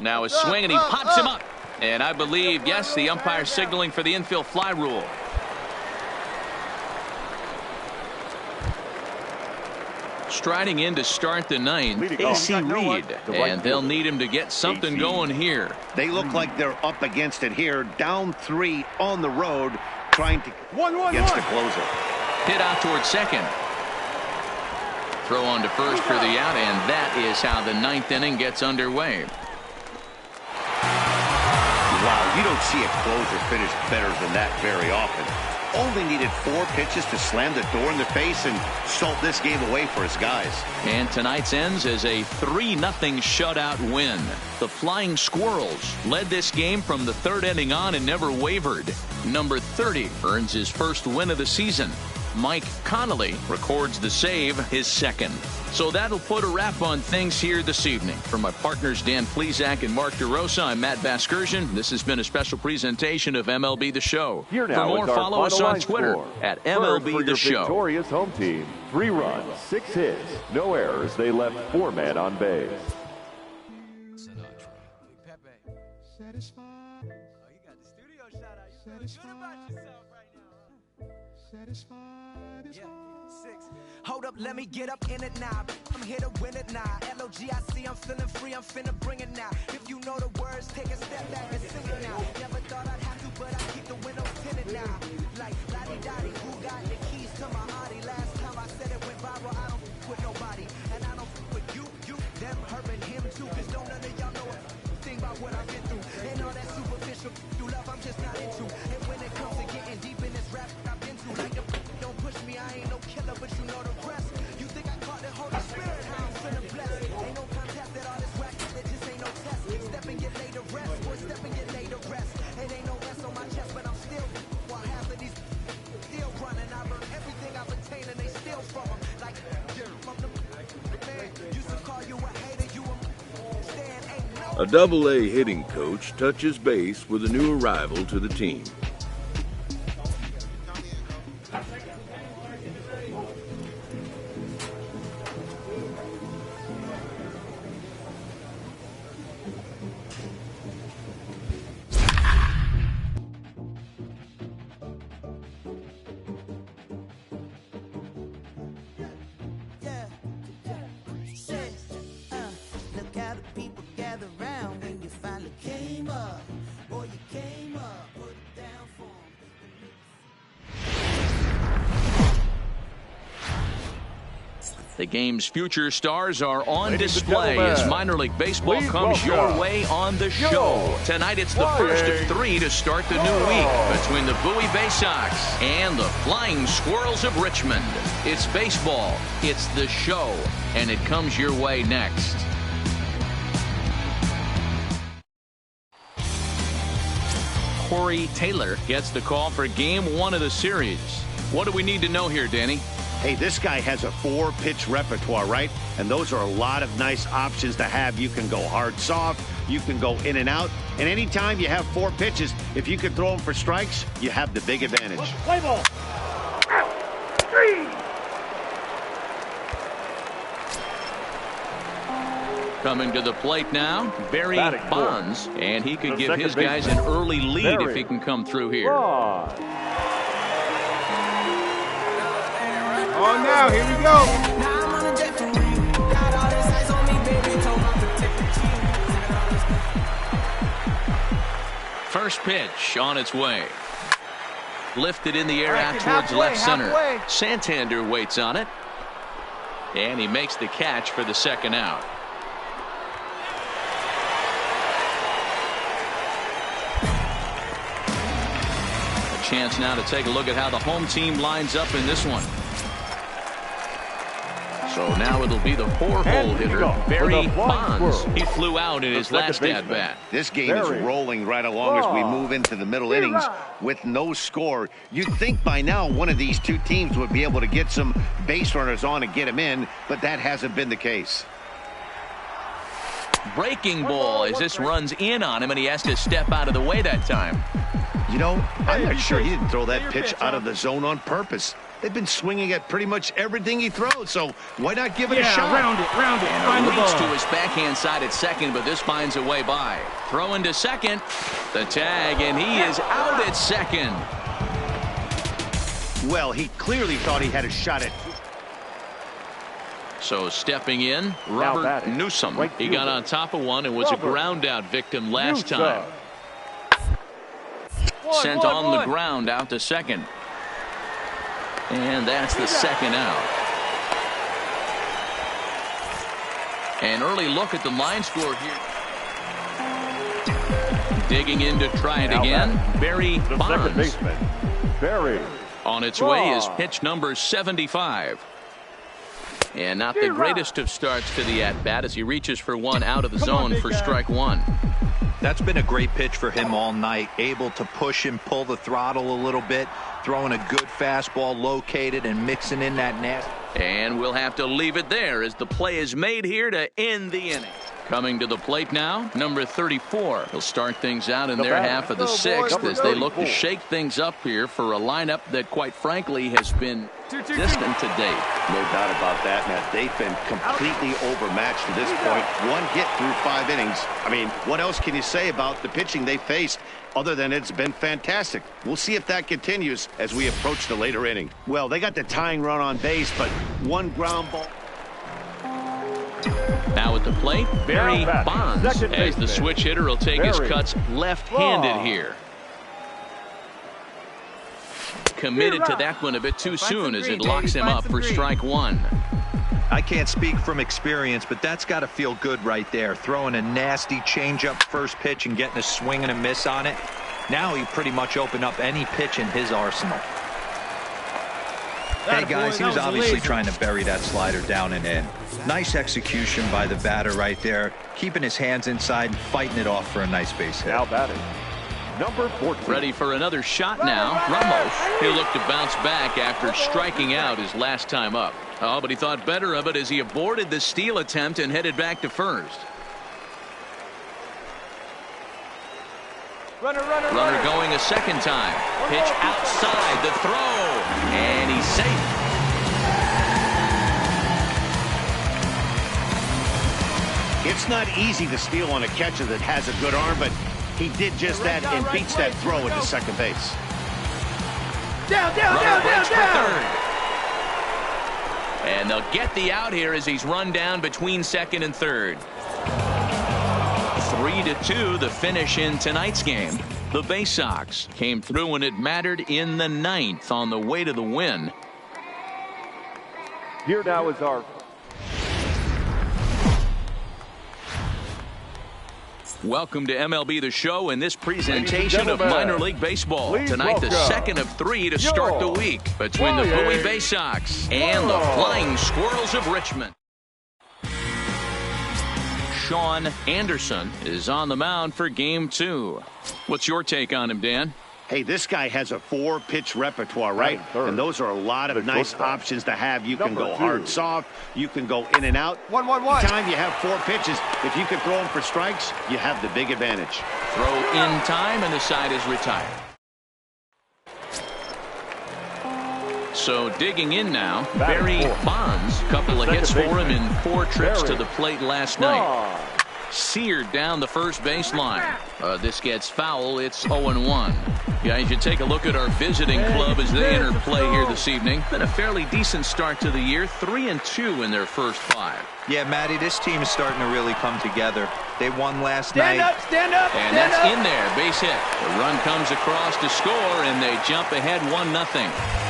Now a swing, and he pops him up. And I believe, yes, the umpire signaling for the infield fly rule. Striding in to start the ninth, AC Reed, and they'll need him to get something going here. They look like they're up against it here, down 3 on the road, trying to against the closer. Hit out towards second. Throw on to first for the out, and that is how the ninth inning gets underway. Wow, you don't see a closer finish better than that very often. Only needed 4 pitches to slam the door in their face and salt this game away for his guys. And tonight's ends as a 3-0 shutout win. The Flying Squirrels led this game from the 3rd inning on and never wavered. Number 30 earns his first win of the season. Mike Connolly records the save, his 2nd. So that'll put a wrap on things here this evening. For my partners Dan Plesac and Mark DeRosa, I'm Matt Vasgersian. This has been a special presentation of MLB The Show. Here for now more, follow us on Twitter at MLB The Show. Victorious home team. 3 runs, 6 hits, no errors. They left 4 men on base. Satisfied. Oh, you got the studio shout out. You feel good about yourself right now. Satisfied. Yeah. 6. Hold up, let me get up in it now. I'm here to win it now. LOGIC, I'm feeling free, I'm finna bring it now. If you know the words, take a step back and sing it now. Never thought I'd have to, but I keep the windows tinted now. Like Lottie-Dottie, who got the keys to my Audi? Last time I said it went viral, I don't f with nobody. And I don't f with you, them, her, and him too. Cause don't none of y'all know a thing about what I've been through. And all that superficial through love I'm just not into. And when it comes to getting deep in this rap I've been through, like the don't push me, I ain't no killer, but you know the rest. You think I caught the Holy Spirit, how I'm feeling blessed. Ain't no contest at all this whack, there just ain't no test. Step and get laid to rest, boy, step and get laid to rest. It ain't no S on my chest, but I'm still while half of these still running. I learned everything I've attained and they steal from them. Like from the man used to call you a hater, you a stand ain't no. A Double-A hitting coach touches base with a new arrival to the team. The game's future stars are on display as minor league baseball comes your way on the show. Tonight it's the first of 3 to start the new week between the Bowie Bay Sox and the Flying Squirrels of Richmond. It's baseball, it's the show, and it comes your way next. Corey Taylor gets the call for game 1 of the series. What do we need to know here, Danny? Hey, this guy has a 4-pitch repertoire, right? And those are a lot of nice options to have. You can go hard, soft. You can go in and out. And anytime you have 4 pitches, if you can throw them for strikes, you have the big advantage. Play ball. 3. Coming to the plate now, Barry Bonds. And he could give his guys an early lead if he can come through here. Oh, now, here we go. First pitch on its way. Lifted in the air out towards left center. Santander waits on it. And he makes the catch for the 2nd out. A chance now to take a look at how the home team lines up in this one. So now it'll be the 4-hole hitter, Barry Bonds. He flew out in his last at-bat. This game is rolling right along as we move into the middle innings with no score. You'd think by now one of these 2 teams would be able to get some base runners on and get them in, but that hasn't been the case. Breaking ball as this runs in on him, and he has to step out of the way that time. You know, I'm not sure he didn't throw that pitch out of the zone on purpose. They've been swinging at pretty much everything he throws, so why not give it a shot? Round it. And Find a the reach ball. to his backhand side at second, but this finds a way by. Throwing to second. The tag, and he is out at second. Well, he clearly thought he had a shot at. So stepping in, Robert Newsom. He got on top of one and was a ground out victim last time. Sent on the ground out to second. And that's the second out. An early look at the line score here. Digging in to try it again. Barry Bonds. Barry. On its way is pitch number 75. And not the greatest of starts to the at-bat as he reaches for one out of the zone for strike one. That's been a great pitch for him all night. Able to push and pull the throttle a little bit. Throwing a good fastball located and mixing in that net. And we'll have to leave it there as the play is made here to end the inning. Coming to the plate now, number 34. He'll start things out in their half of the sixth as they look to shake things up here for a lineup that, quite frankly, has been distant to date. No doubt about that, Matt. They've been completely overmatched to this point. One hit through 5 innings. I mean, what else can you say about the pitching they faced other than it's been fantastic? We'll see if that continues as we approach the later inning. Well, they got the tying run on base, but one ground ball. Now at the plate, Barry Bonds, as the switch hitter will take his cuts left-handed here. Committed to that one a bit too soon as it locks him up for strike one. I can't speak from experience, but that's got to feel good right there. Throwing a nasty changeup first pitch and getting a swing and a miss on it. Now he pretty much opened up any pitch in his arsenal. Hey guys, he was obviously trying to bury that slider down and in. Nice execution by the batter right there, keeping his hands inside and fighting it off for a nice base hit. Now batting, number 14. Ready for another shot now. Ramos. He'll look to bounce back after striking out his last time up. Oh, but he thought better of it as he aborted the steal attempt and headed back to first. Runner going a second time. Pitch outside the throw. And he's safe. It's not easy to steal on a catcher that has a good arm, but he did just that and beats that throw into second base. Down. Third. And they'll get the out here as he's run down between second and third. 3-2 the finish in tonight's game. The Bay Sox came through when it mattered in the ninth on the way to the win. Here now is our Welcome to MLB The Show and this presentation of minor league baseball. Tonight the second of 3 to start the week between the Bowie Bay Sox and the Flying Squirrels of Richmond. Sean Anderson is on the mound for game 2. What's your take on him, Dan? Hey, this guy has a 4-pitch repertoire, right? And those are a lot of nice options to have. You can go hard, soft. You can go in and out. 1-1-1. Time you have 4 pitches. If you can throw them for strikes, you have the big advantage. Throw in time, and the side is retired. So digging in now, Barry Bonds. Couple of hits for him in 4 trips to the plate last night. Seared down the first baseline. This gets foul. It's 0-1. Guys, you take a look at our visiting club as they enter play here this evening. Been a fairly decent start to the year. 3-2 in their first 5. Yeah, Matty, this team is starting to really come together. They won last night. Stand up. And that's in there. Base hit. The run comes across to score, and they jump ahead 1-0.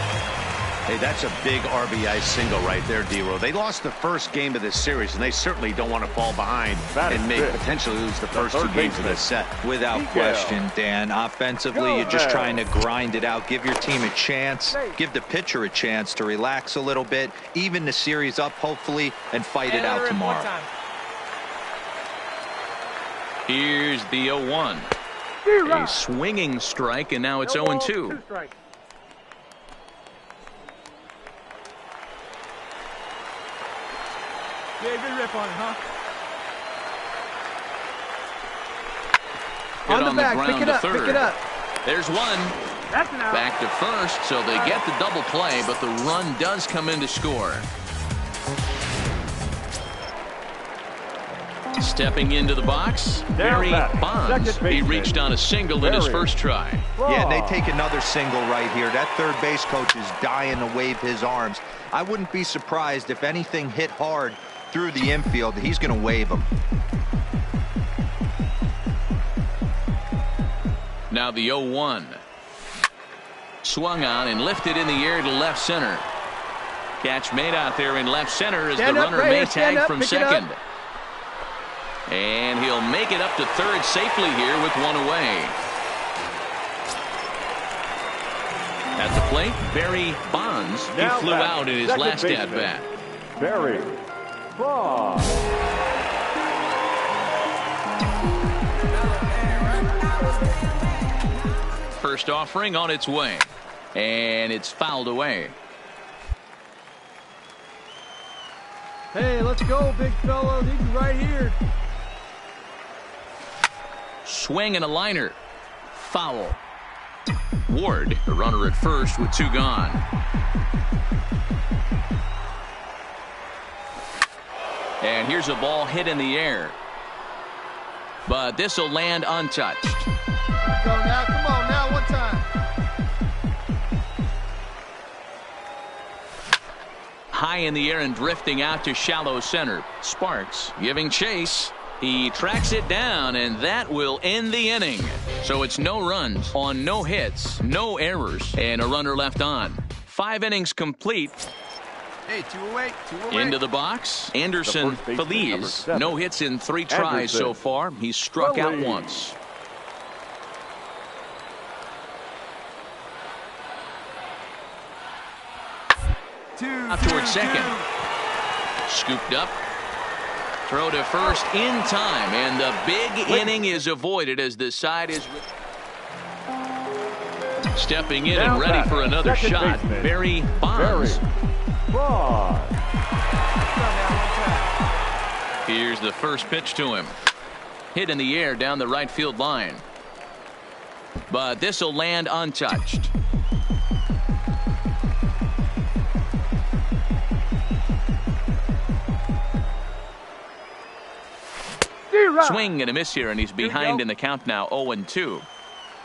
Hey, that's a big RBI single right there, D-Row. They lost the first game of this series, and they certainly don't want to fall behind and potentially lose the first 2 games of this set. Without question, Dan. Offensively, you're just trying to grind it out. Give your team a chance. Give the pitcher a chance to relax a little bit. Even the series up, hopefully, and fight it out tomorrow. Here's the 0-1. A swinging strike, and now it's 0-2. Yeah, good rip on it, huh? Hit on the back, pick it up, third. pick it up. There's one. Back to first, so they get the double play, but the run does come in to score. Stepping into the box, Barry Bonds. He reached on a single in his first try. Yeah, and they take another single right here. That third base coach is dying to wave his arms. I wouldn't be surprised if anything hit hard through the infield. He's going to wave them. Now the 0-1. Swung on and lifted in the air to left center. Catch made out there in left center as the runner may tag from second. And he'll make it up to third safely here with one away. At the plate, Barry Bonds. He flew out in his last at-bat. Barry Bonds. First offering on its way. And it's fouled away. Hey, let's go, big fella. Need you right here. Swing and a liner. Foul. Ward, the runner at first with two gone. And here's a ball hit in the air. But this will land untouched. Go now, come on now, one time. High in the air and drifting out to shallow center. Sparks giving chase. He tracks it down, and that will end the inning. So it's no runs on no hits, no errors, and a runner left on. 5 innings complete. Hey, two away. Into the box, Anderson Feliz. No hits in 3 tries so far. He's struck out once. Out towards second. Scooped up. Throw to first in time, and the big inning is avoided as the side is stepping in and ready for another shot. Barry Bonds. Here's the first pitch to him. Hit in the air down the right field line. But this will land untouched. Swing and a miss here, and he's behind in the count now, 0-2.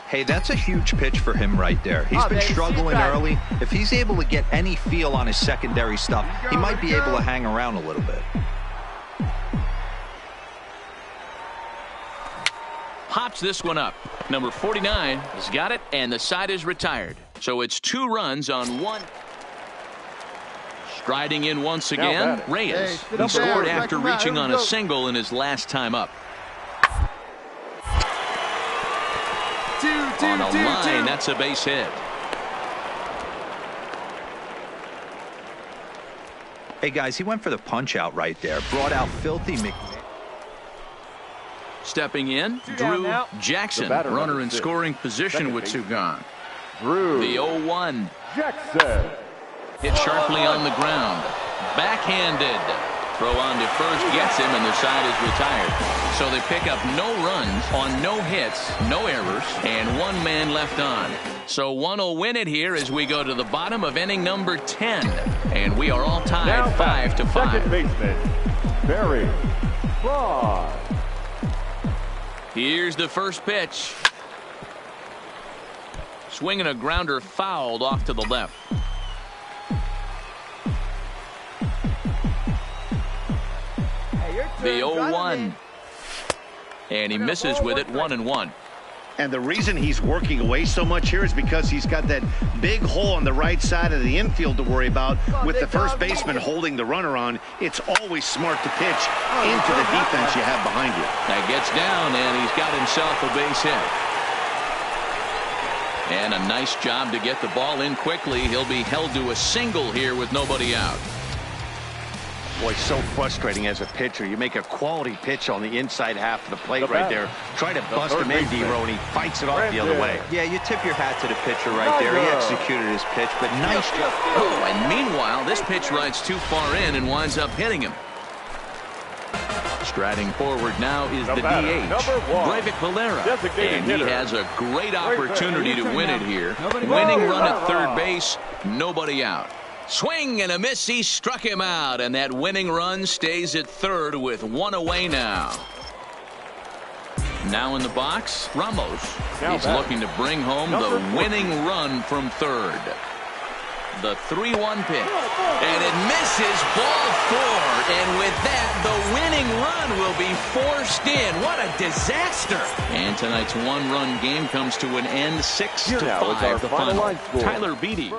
Hey, that's a huge pitch for him right there. He's been struggling early. If he's able to get any feel on his secondary stuff, he might be able to hang around a little bit. Pops this one up. Number 49 has got it, and the side is retired. So it's 2 runs on 1. Striding in once again, Reyes. He scored after reaching on a single in his last time up. On a line, that's a base hit. Hey, guys, he went for the punch out right there. Brought out Filthy McMahon. Stepping in, Drew Jackson, runner in scoring position with 2 gone. The 0-1. Jackson. Hit sharply on the ground. Backhanded. Throw on to first gets him, and the side is retired. So they pick up no runs on no hits, no errors, and 1 man left on. So one will win it here as we go to the bottom of inning number 10. And we are all tied 5-5. Second baseman, Barry Bonds. Here's the first pitch. Swinging a grounder fouled off to the left. The 0-1. And he misses with it, 1-1. And the reason he's working away so much here is because he's got that big hole on the right side of the infield to worry about. With the first baseman holding the runner on, it's always smart to pitch into the defense you have behind you. That gets down, and he's got himself a base hit. And a nice job to get the ball in quickly. He'll be held to a single here with nobody out. Boy, so frustrating as a pitcher. You make a quality pitch on the inside half of the plate right there. Try to bust him in, D-Row, and he fights it off the other way. Yeah, you tip your hat to the pitcher right there. He executed his pitch, but nice job. Oh, and meanwhile, this pitch rides too far in and winds up hitting him. Striding forward now is the batter, DH, number 1. Breivik Valera. Designated And he hitter. has a great opportunity to win it here. Nobody Winning out. run at third base, nobody out. Swing and a miss, he struck him out, and that winning run stays at third with 1 away now. Now in the box, Ramos. He's looking to bring home the winning run from third. The 3-1 pitch, and it misses, ball 4, and with that, the winning run will be forced in. What a disaster! And tonight's one-run game comes to an end, 6-5, Here now is our the final final. line score. Tyler Beatty.